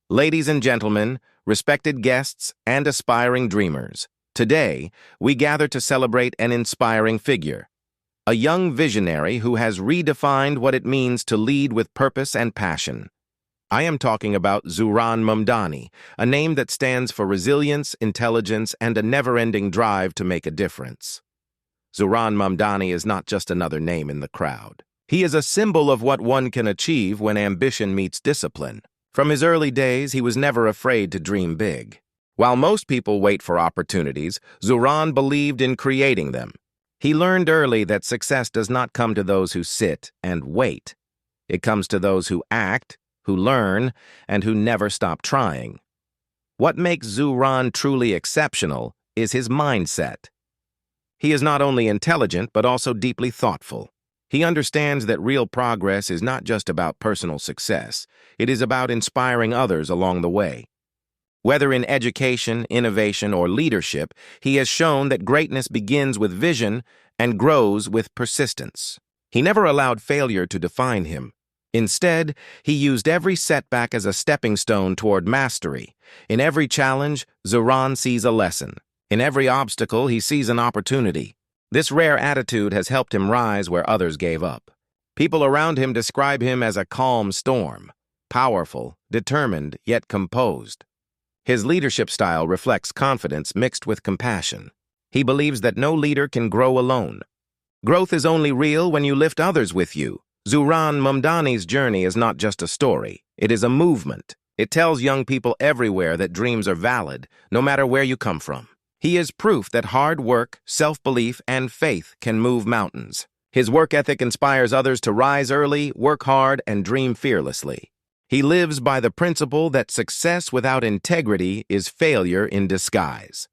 Ladies and gentlemen, respected guests, and aspiring dreamers, today we gather to celebrate an inspiring figure, a young visionary who has redefined what it means to lead with purpose and passion. I am talking about Zuhran Mumdani, a name that stands for resilience, intelligence, and a never-ending drive to make a difference. Zuhran Mumdani is not just another name in the crowd. He is a symbol of what one can achieve when ambition meets discipline. From his early days, he was never afraid to dream big. While most people wait for opportunities, Zuhran believed in creating them. He learned early that success does not come to those who sit and wait. It comes to those who act, who learn, and who never stop trying. What makes Zuhran truly exceptional is his mindset. He is not only intelligent, but also deeply thoughtful. He understands that real progress is not just about personal success. It is about inspiring others along the way. Whether in education, innovation, or leadership, he has shown that greatness begins with vision and grows with persistence. He never allowed failure to define him. Instead, he used every setback as a stepping stone toward mastery. In every challenge, Zuhran sees a lesson. In every obstacle, he sees an opportunity. This rare attitude has helped him rise where others gave up. People around him describe him as a calm storm, powerful, determined, yet composed. His leadership style reflects confidence mixed with compassion. He believes that no leader can grow alone. Growth is only real when you lift others with you. Zuhran Mumdani's journey is not just a story. It is a movement. It tells young people everywhere that dreams are valid, no matter where you come from. He is proof that hard work, self-belief, and faith can move mountains. His work ethic inspires others to rise early, work hard, and dream fearlessly. He lives by the principle that success without integrity is failure in disguise.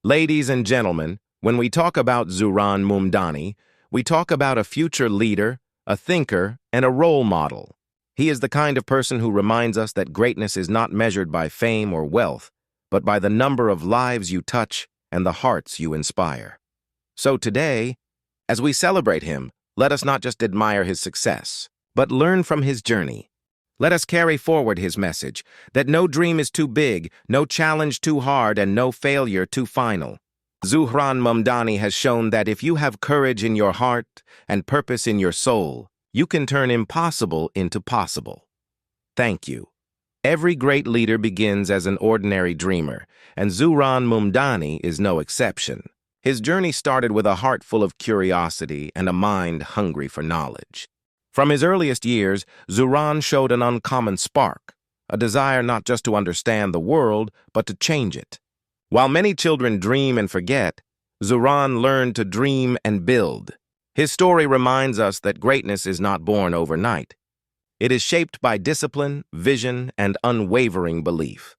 Ladies and gentlemen, when we talk about Zuhran Mumdani, we talk about a future leader, a thinker, and a role model. He is the kind of person who reminds us that greatness is not measured by fame or wealth, but by the number of lives you touch and the hearts you inspire. So today, as we celebrate him, let us not just admire his success, but learn from his journey. Let us carry forward his message that no dream is too big, no challenge too hard, and no failure too final. Zuhran Mumdani has shown that if you have courage in your heart and purpose in your soul, you can turn impossible into possible. Thank you. Every great leader begins as an ordinary dreamer, and Zuhran Mumdani is no exception. His journey started with a heart full of curiosity and a mind hungry for knowledge. From his earliest years, Zuhran showed an uncommon spark, a desire not just to understand the world, but to change it. While many children dream and forget, Zuhran learned to dream and build. His story reminds us that greatness is not born overnight. It is shaped by discipline, vision, and unwavering belief.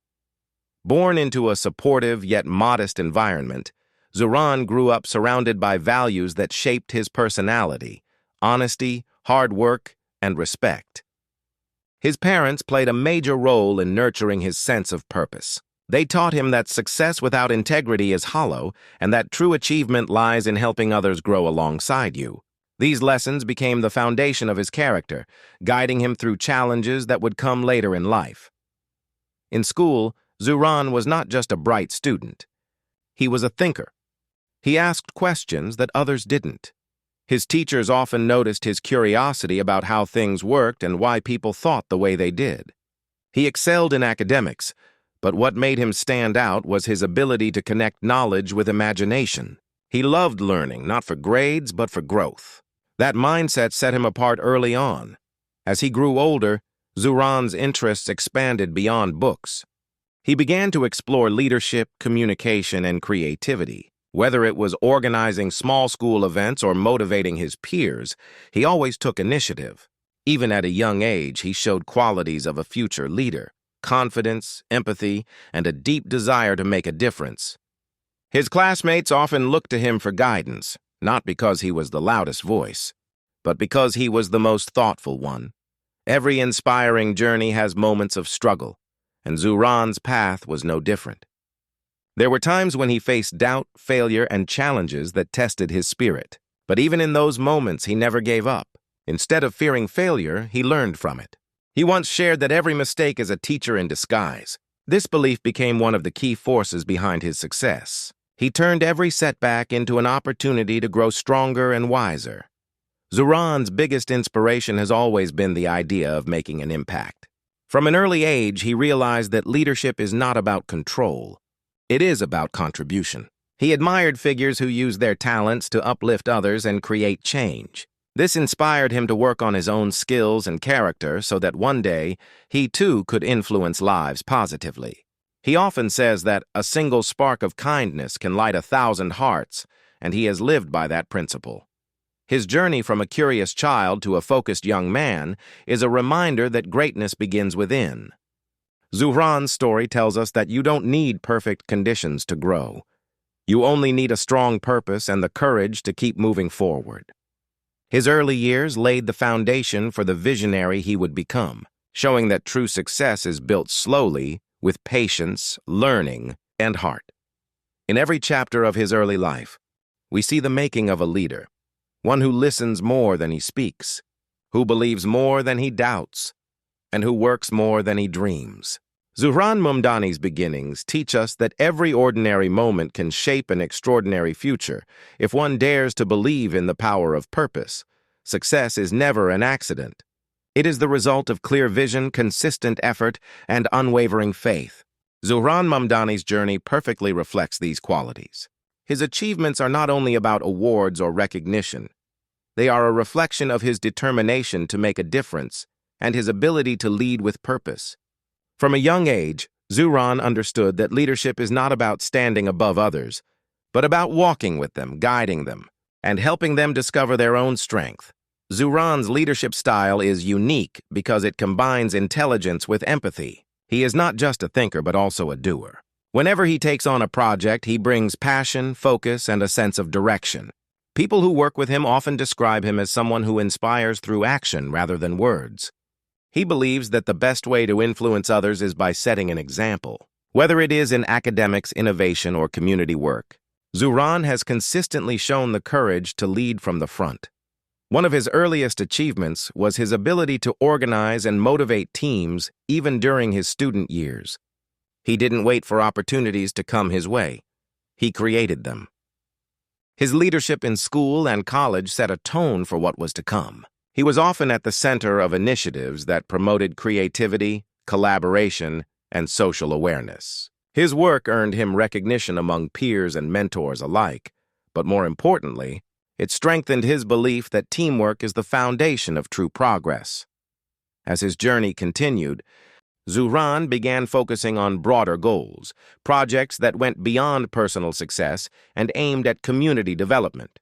Born into a supportive yet modest environment, Zuhran grew up surrounded by values that shaped his personality: honesty, hard work, and respect. His parents played a major role in nurturing his sense of purpose. They taught him that success without integrity is hollow and that true achievement lies in helping others grow alongside you. These lessons became the foundation of his character, guiding him through challenges that would come later in life. In school, Zuhran was not just a bright student. He was a thinker. He asked questions that others didn't. His teachers often noticed his curiosity about how things worked and why people thought the way they did. He excelled in academics, but what made him stand out was his ability to connect knowledge with imagination. He loved learning, not for grades, but for growth. That mindset set him apart early on. As he grew older, Zuhran's interests expanded beyond books. He began to explore leadership, communication, and creativity. Whether it was organizing small school events or motivating his peers, he always took initiative. Even at a young age, he showed qualities of a future leader: confidence, empathy, and a deep desire to make a difference. His classmates often looked to him for guidance, not because he was the loudest voice, but because he was the most thoughtful one. Every inspiring journey has moments of struggle, and Zuhran's path was no different. There were times when he faced doubt, failure, and challenges that tested his spirit. But even in those moments, he never gave up. Instead of fearing failure, he learned from it. He once shared that every mistake is a teacher in disguise. This belief became one of the key forces behind his success. He turned every setback into an opportunity to grow stronger and wiser. Zuhran's biggest inspiration has always been the idea of making an impact. From an early age, he realized that leadership is not about control. It is about contribution. He admired figures who used their talents to uplift others and create change. This inspired him to work on his own skills and character so that one day he too could influence lives positively. He often says that a single spark of kindness can light 1,000 hearts, and he has lived by that principle. His journey from a curious child to a focused young man is a reminder that greatness begins within. Zuhran's story tells us that you don't need perfect conditions to grow. You only need a strong purpose and the courage to keep moving forward. His early years laid the foundation for the visionary he would become, showing that true success is built slowly, with patience, learning, and heart. In every chapter of his early life, we see the making of a leader, one who listens more than he speaks, who believes more than he doubts, and who works more than he dreams. Zuhran Mumdani's beginnings teach us that every ordinary moment can shape an extraordinary future if one dares to believe in the power of purpose. Success is never an accident. It is the result of clear vision, consistent effort, and unwavering faith. Zuhran Mumdani's journey perfectly reflects these qualities. His achievements are not only about awards or recognition. They are a reflection of his determination to make a difference and his ability to lead with purpose. From a young age, Zuhran understood that leadership is not about standing above others, but about walking with them, guiding them, and helping them discover their own strength. Zuhran's leadership style is unique because it combines intelligence with empathy. He is not just a thinker, but also a doer. Whenever he takes on a project, he brings passion, focus, and a sense of direction. People who work with him often describe him as someone who inspires through action rather than words. He believes that the best way to influence others is by setting an example. Whether it is in academics, innovation, or community work, Zuhran has consistently shown the courage to lead from the front. One of his earliest achievements was his ability to organize and motivate teams even during his student years. He didn't wait for opportunities to come his way. He created them. His leadership in school and college set a tone for what was to come. He was often at the center of initiatives that promoted creativity, collaboration, and social awareness. His work earned him recognition among peers and mentors alike, but more importantly, it strengthened his belief that teamwork is the foundation of true progress. As his journey continued, Zuhran began focusing on broader goals, projects that went beyond personal success and aimed at community development.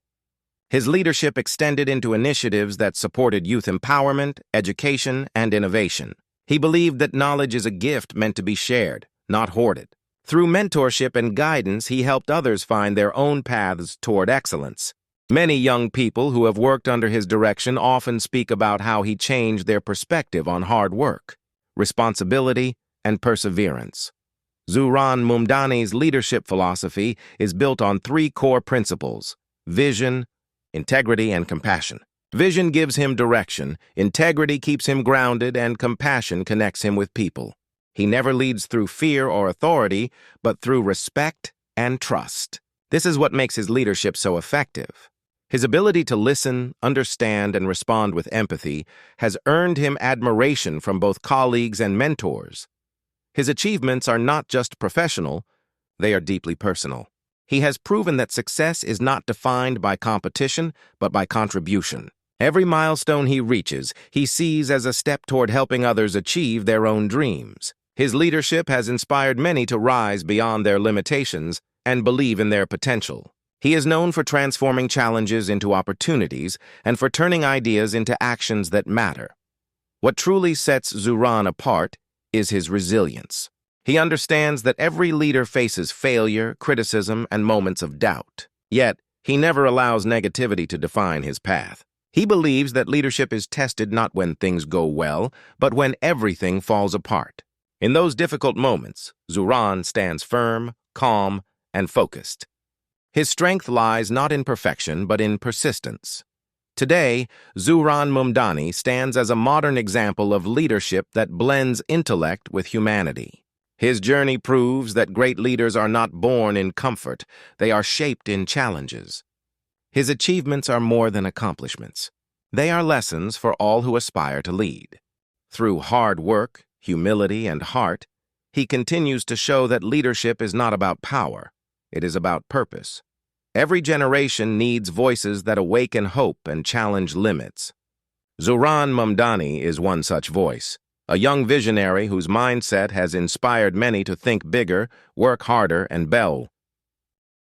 His leadership extended into initiatives that supported youth empowerment, education, and innovation. He believed that knowledge is a gift meant to be shared, not hoarded. Through mentorship and guidance, he helped others find their own paths toward excellence. Many young people who have worked under his direction often speak about how he changed their perspective on hard work, responsibility, and perseverance. Zuhran Mumdani's leadership philosophy is built on 3 core principles: vision, integrity, and compassion. Vision gives him direction, integrity keeps him grounded, and compassion connects him with people. He never leads through fear or authority, but through respect and trust. This is what makes his leadership so effective. His ability to listen, understand, and respond with empathy has earned him admiration from both colleagues and mentors. His achievements are not just professional, they are deeply personal. He has proven that success is not defined by competition, but by contribution. Every milestone he reaches, he sees as a step toward helping others achieve their own dreams. His leadership has inspired many to rise beyond their limitations and believe in their potential. He is known for transforming challenges into opportunities and for turning ideas into actions that matter. What truly sets Zuhran apart is his resilience. He understands that every leader faces failure, criticism, and moments of doubt. Yet, he never allows negativity to define his path. He believes that leadership is tested not when things go well, but when everything falls apart. In those difficult moments, Zuhran stands firm, calm, and focused. His strength lies not in perfection, but in persistence. Today, Zuhran Mumdani stands as a modern example of leadership that blends intellect with humanity. His journey proves that great leaders are not born in comfort, they are shaped in challenges. His achievements are more than accomplishments. They are lessons for all who aspire to lead. Through hard work, humility, and heart, he continues to show that leadership is not about power, it is about purpose. Every generation needs voices that awaken hope and challenge limits. Zuhran Mumdani is one such voice, a young visionary whose mindset has inspired many to think bigger, work harder, and build